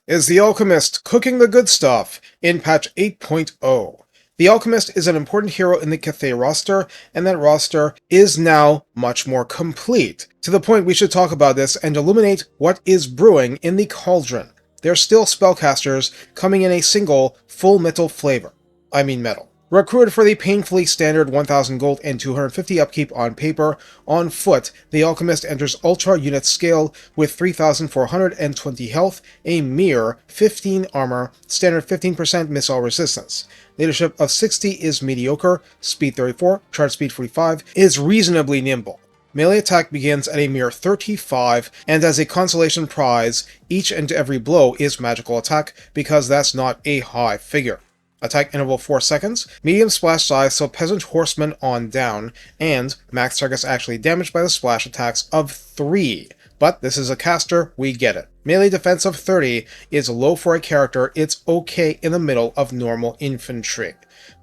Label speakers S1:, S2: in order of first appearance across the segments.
S1: Is the Alchemist cooking the good stuff in patch 8.0? The Alchemist is an important hero in the Cathay roster, and that roster is now much more complete, to the point we should talk about this and illuminate what is brewing in the cauldron. They're still spellcasters coming in a single full metal flavor. I mean metal. Recruited for the painfully standard 1000 gold and 250 upkeep on paper, on foot, the Alchemist enters Ultra Unit Scale with 3420 health, a mere 15 armor, standard 15% missile resistance. Leadership of 60 is mediocre, speed 34, charge speed 45, is reasonably nimble. Melee attack begins at a mere 35, and as a consolation prize, each and every blow is magical attack, because that's not a high figure. Attack interval 4 seconds, medium splash size so peasant horseman on down, and max targets actually damaged by the splash attacks of 3. But this is a caster, we get it. Melee defense of 30 is low for a character, it's okay in the middle of normal infantry.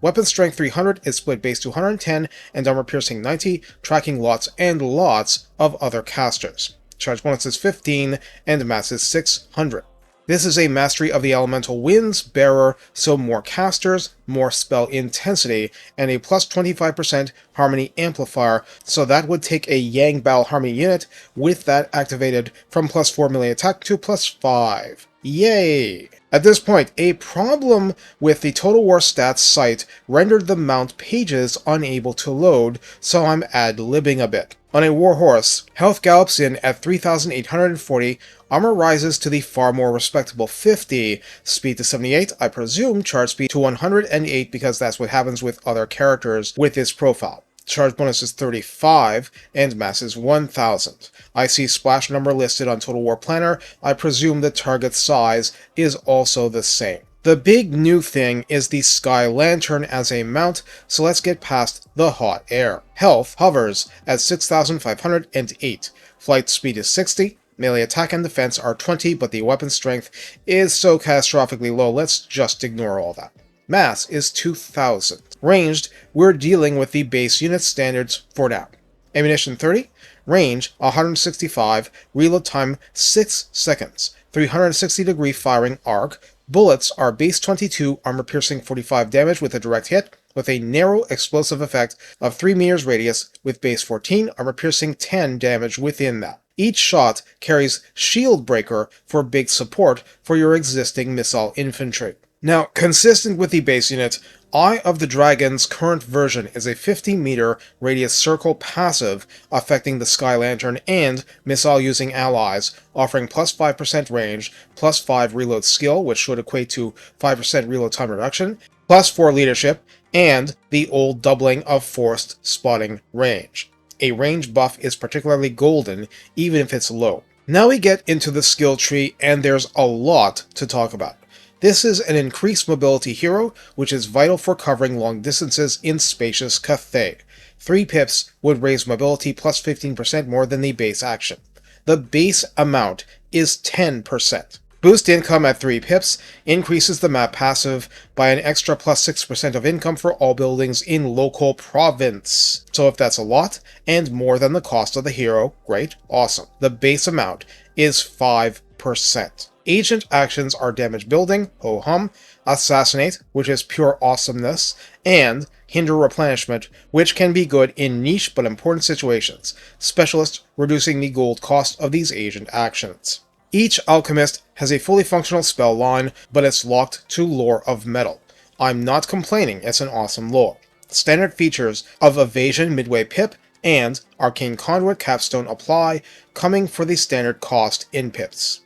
S1: Weapon strength 300 is split base 210, and armor piercing 90, tracking lots and lots of other casters. Charge bonus is 15, and mass is 600. This is a mastery of the elemental winds bearer, so more casters, more spell intensity, and a plus 25% harmony amplifier, so that would take a Yang Bao harmony unit with that activated from plus 4 melee attack to plus 5. Yay! At this point, a problem with the Total War stats site rendered the mount pages unable to load, so I'm ad-libbing a bit. On a warhorse, health gallops in at 3,840, armor rises to the far more respectable 50, speed to 78, I presume charge speed to 108 because that's what happens with other characters with this profile. Charge bonus is 35, and mass is 1000. I see splash number listed on Total War Planner, I presume the target size is also the same. The big new thing is the Sky Lantern as a mount, so let's get past the hot air. Health hovers at 6,508. Flight speed is 60. Melee attack and defense are 20, but the weapon strength is so catastrophically low, let's just ignore all that. Mass is 2,000. Ranged, we're dealing with the base unit standards for now. Ammunition 30, range 165, reload time 6 seconds, 360-degree firing arc. Bullets are base 22, armor piercing 45 damage with a direct hit, with a narrow explosive effect of 3 meters radius, with base 14, armor piercing 10 damage within that. Each shot carries shield breaker for big support for your existing missile infantry. Now, consistent with the base unit, Eye of the Dragon's current version is a 50-meter radius circle passive affecting the Sky Lantern and missile-using allies, offering plus 5% range, plus 5 reload skill, which should equate to 5% reload time reduction, plus 4 leadership, and the old doubling of forced spotting range. A range buff is particularly golden, even if it's low. Now we get into the skill tree, and there's a lot to talk about. This is an increased mobility hero, which is vital for covering long distances in spacious Cathay. 3 pips would raise mobility plus 15% more than the base action. The base amount is 10%. Boost income at 3 pips increases the map passive by an extra plus 6% of income for all buildings in local province. So if that's a lot, and more than the cost of the hero, great, awesome. The base amount is 5%. Agent actions are damage building, ho-hum, assassinate, which is pure awesomeness, and hinder replenishment, which can be good in niche but important situations, specialist reducing the gold cost of these agent actions. Each alchemist has a fully functional spell line, but it's locked to Lore of Metal. I'm not complaining, it's an awesome lore. Standard features of Evasion Midway Pip and Arcane Conduit Capstone apply, coming for the standard cost in pips.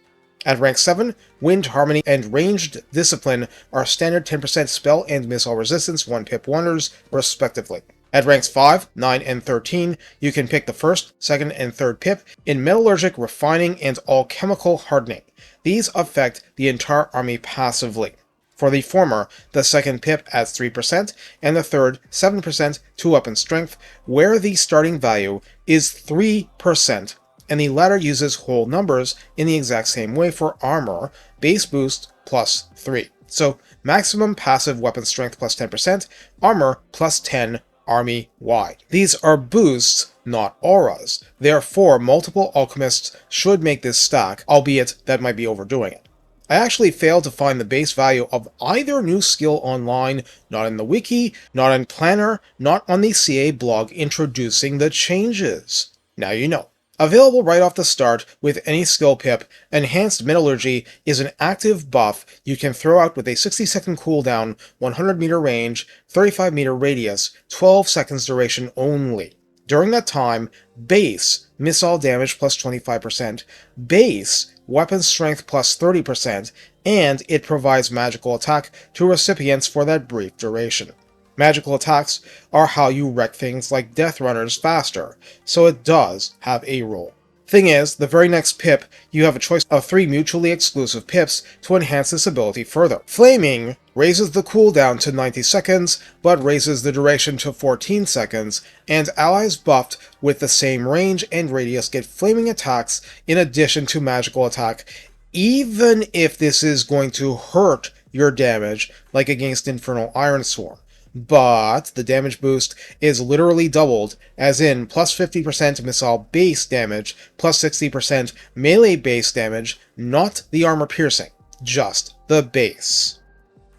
S1: At rank 7, Wind, Harmony, and Ranged Discipline are standard 10% spell and missile resistance 1-pip wonders, respectively. At ranks 5, 9, and 13, you can pick the 1st, 2nd, and 3rd pip in Metallurgic, Refining, and Alchemical Hardening. These affect the entire army passively. For the former, the 2nd pip adds 3%, and the 3rd 7% to weapon strength, where the starting value is 3%, and the latter uses whole numbers in the exact same way for armor, base boost plus 3. So maximum passive weapon strength plus 10%, armor plus 10 army-wide. These are boosts, not auras. Therefore, multiple alchemists should make this stack, albeit that might be overdoing it. I actually failed to find the base value of either new skill online, not in the wiki, not in Planner, not on the CA blog introducing the changes. Now you know. Available right off the start with any skill pip, Enhanced Metallurgy is an active buff you can throw out with a 60-second cooldown, 100-meter range, 35-meter radius, 12 seconds duration only. During that time, base missile damage plus 25%, base weapon strength plus 30%, and it provides magical attack to recipients for that brief duration. Magical attacks are how you wreck things like Death Runners faster, so it does have a role. Thing is, the very next pip, you have a choice of 3 mutually exclusive pips to enhance this ability further. Flaming raises the cooldown to 90 seconds, but raises the duration to 14 seconds, and allies buffed with the same range and radius get flaming attacks in addition to magical attack, even if this is going to hurt your damage, like against Infernal Ironsworn. But the damage boost is literally doubled, as in plus 50% missile base damage, plus 60% melee base damage, not the armor piercing, just the base.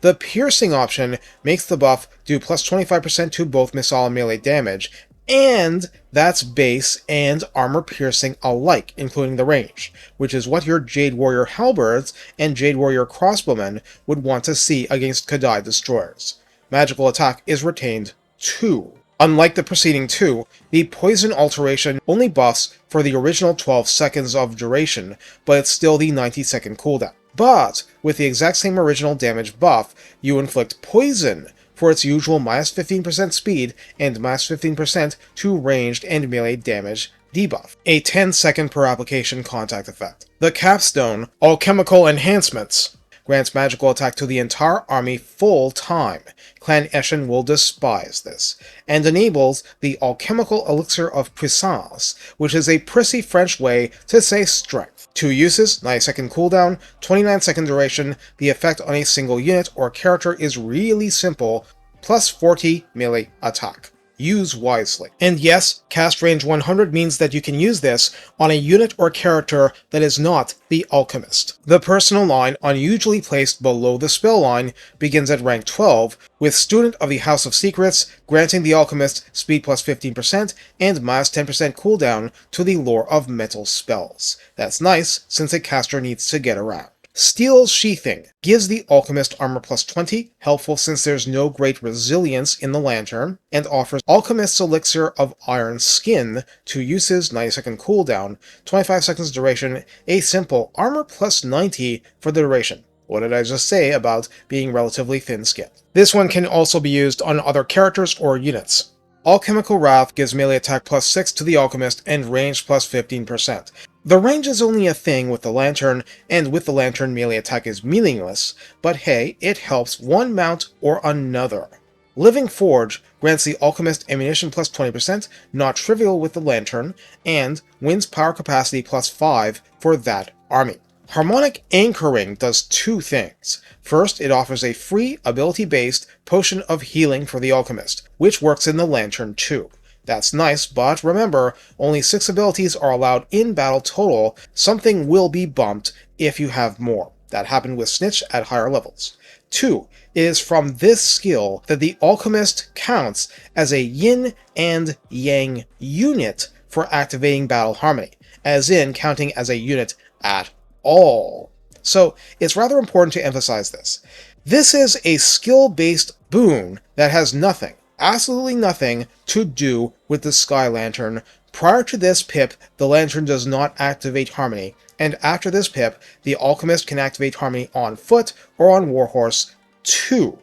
S1: The piercing option makes the buff do plus 25% to both missile and melee damage, and that's base and armor piercing alike, including the range, which is what your Jade Warrior Halberds and Jade Warrior Crossbowmen would want to see against Cathay destroyers. Magical attack is retained too. Unlike the preceding two, the poison alteration only buffs for the original 12 seconds of duration, but it's still the 90-second cooldown. But with the exact same original damage buff, you inflict poison for its usual minus 15% speed and minus 15% to ranged and melee damage debuff, a 10-second per application contact effect. The capstone, Alchemical Enhancements, grants magical attack to the entire army full time. Clan Eshin will despise this, and enables the Alchemical Elixir of Puissance, which is a prissy French way to say strength. 2 uses, 90-second cooldown, 29-second duration, the effect on a single unit or character is really simple, plus 40 melee attack. Use wisely. And yes, cast range 100 means that you can use this on a unit or character that is not the Alchemist. The personal line, unusually placed below the spell line, begins at rank 12, with Student of the House of Secrets granting the Alchemist speed plus 15% and minus 10% cooldown to the Lore of Metal spells. That's nice, since a caster needs to get around. Steel Sheathing gives the Alchemist armor plus 20, helpful since there's no great resilience in the lantern, and offers Alchemist's Elixir of Iron Skin, 2 uses, 90-second cooldown, 25 seconds duration, a simple armor plus 90 for the duration. What did I just say about being relatively thin-skinned? This one can also be used on other characters or units. Alchemical Wrath gives melee attack plus 6 to the Alchemist and range plus 15%. The range is only a thing with the lantern, and with the lantern melee attack is meaningless, but hey, it helps one mount or another. Living Forge grants the Alchemist ammunition plus 20%, not trivial with the lantern, and wins power capacity plus 5 for that army. Harmonic Anchoring does 2 things. First, it offers a free, ability-based potion of healing for the Alchemist, which works in the lantern too. That's nice, but remember, only 6 abilities are allowed in battle total. Something will be bumped if you have more. That happened with Snitch at higher levels. 2, it is from this skill that the Alchemist counts as a Yin and Yang unit for activating Battle Harmony, as in counting as a unit at all. So it's rather important to emphasize this. This is a skill-based boon that has nothing, absolutely nothing, to do with the Sky Lantern. Prior to this pip, the Lantern does not activate Harmony, and after this pip, the Alchemist can activate Harmony on foot or on Warhorse too.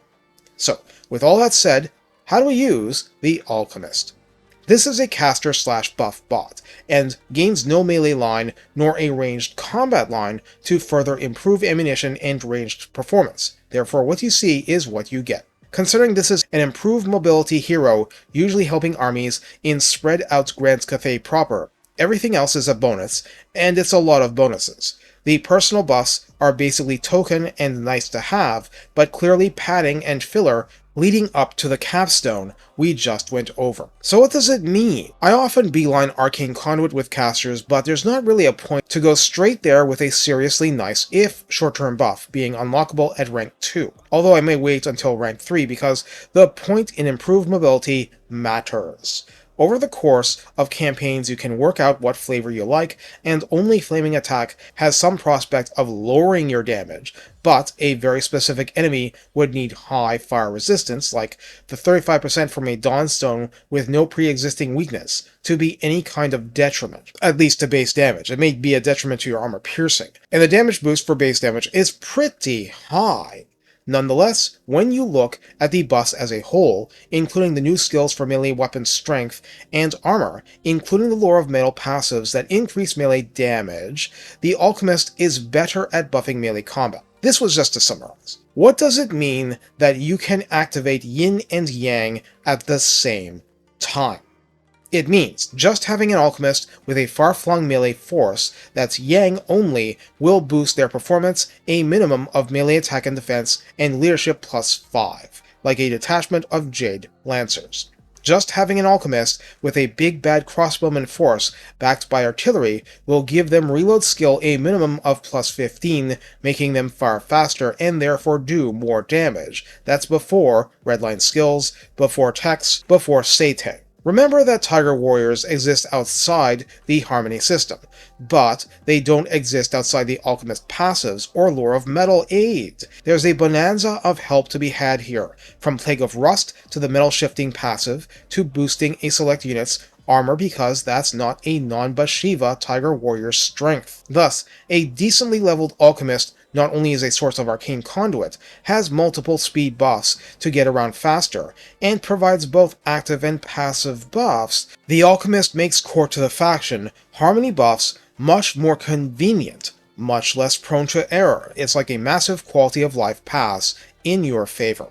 S1: So, with all that said, how do we use the Alchemist? This is a caster/buff bot, and gains no melee line nor a ranged combat line to further improve ammunition and ranged performance. Therefore, what you see is what you get. Considering this is an improved mobility hero, usually helping armies in spread out Grants Cathay proper, everything else is a bonus, and it's a lot of bonuses. The personal buffs are basically token and nice to have, but clearly padding and filler leading up to the capstone we just went over. So what does it mean? I often beeline Arcane Conduit with casters, but there's not really a point to go straight there with a seriously nice if short-term buff being unlockable at rank 2, although I may wait until rank 3 because the point in improved mobility matters. Over the course of campaigns you can work out what flavor you like, and only Flaming Attack has some prospect of lowering your damage, but a very specific enemy would need high fire resistance, like the 35% from a Dawnstone with no pre-existing weakness, to be any kind of detriment, at least to base damage. It may be a detriment to your armor piercing, and the damage boost for base damage is pretty high. Nonetheless, when you look at the buffs as a whole, including the new skills for melee weapon strength and armor, including the Lore of Metal passives that increase melee damage, the Alchemist is better at buffing melee combat. This was just to summarize. What does it mean that you can activate Yin and Yang at the same time? It means just having an Alchemist with a far-flung melee force that's Yang only will boost their performance a minimum of melee attack and defense and leadership +5, like a detachment of Jade Lancers. Just having an Alchemist with a big bad crossbowman force backed by artillery will give them reload skill a minimum of +15, making them far faster and therefore do more damage. That's before redline skills, before techs, before Satang. Remember that Tiger Warriors exist outside the Harmony system, but they don't exist outside the Alchemist passives or Lore of Metal aid. There's a bonanza of help to be had here, from Plague of Rust to the Metal Shifting passive, to boosting a select unit's armor because that's not a non-Bashiva Tiger Warrior strength. Thus, a decently leveled Alchemist not only is a source of Arcane Conduit, has multiple speed buffs to get around faster, and provides both active and passive buffs. The Alchemist makes core to the faction Harmony buffs much more convenient, much less prone to error. It's like a massive quality of life pass in your favor.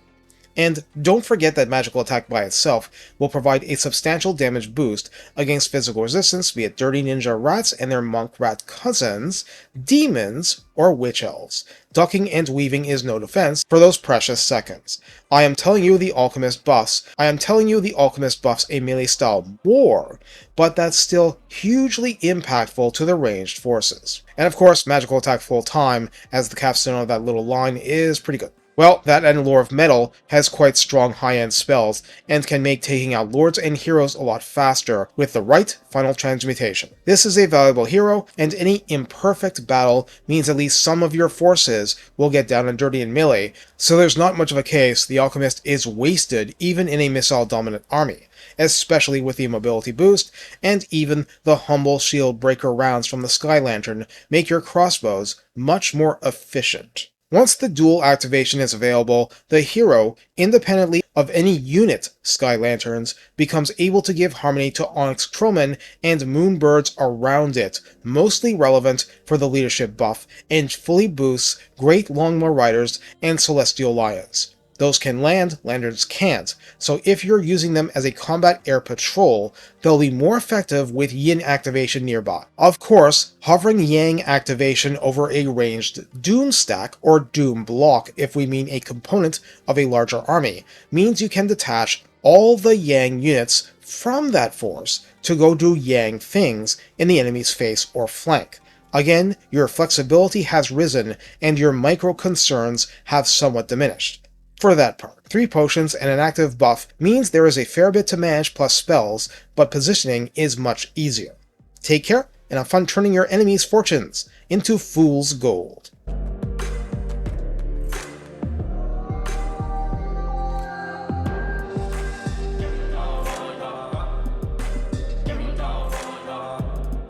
S1: And don't forget that magical attack by itself will provide a substantial damage boost against physical resistance, be it dirty ninja rats and their monk rat cousins, demons, or witch elves. Ducking and weaving is no defense for those precious seconds. I am telling you the Alchemist buffs a melee style more, but that's still hugely impactful to the ranged forces. And of course, magical attack full time as the capstone of that little line is pretty good. Well, that and Lore of Metal has quite strong high-end spells, and can make taking out lords and heroes a lot faster with the right final transmutation. This is a valuable hero, and any imperfect battle means at least some of your forces will get down and dirty in melee, so there's not much of a case the Alchemist is wasted even in a missile-dominant army, especially with the mobility boost, and even the humble shield breaker rounds from the Sky Lantern make your crossbows much more efficient. Once the dual activation is available, the hero, independently of any unit Sky Lanterns, becomes able to give Harmony to Onyx Crowmen and Moonbirds around it, mostly relevant for the leadership buff, and fully boosts Great Longbow Riders and Celestial Lions. Those can land, Lanterns can't, so if you're using them as a combat air patrol, they'll be more effective with Yin activation nearby. Of course, hovering Yang activation over a ranged Doom stack, or Doom block if we mean a component of a larger army, means you can detach all the Yang units from that force to go do Yang things in the enemy's face or flank. Again, your flexibility has risen, and your micro concerns have somewhat diminished. For that part, 3 potions and an active buff means there is a fair bit to manage plus spells, but positioning is much easier. Take care, and have fun turning your enemies' fortunes into fool's gold.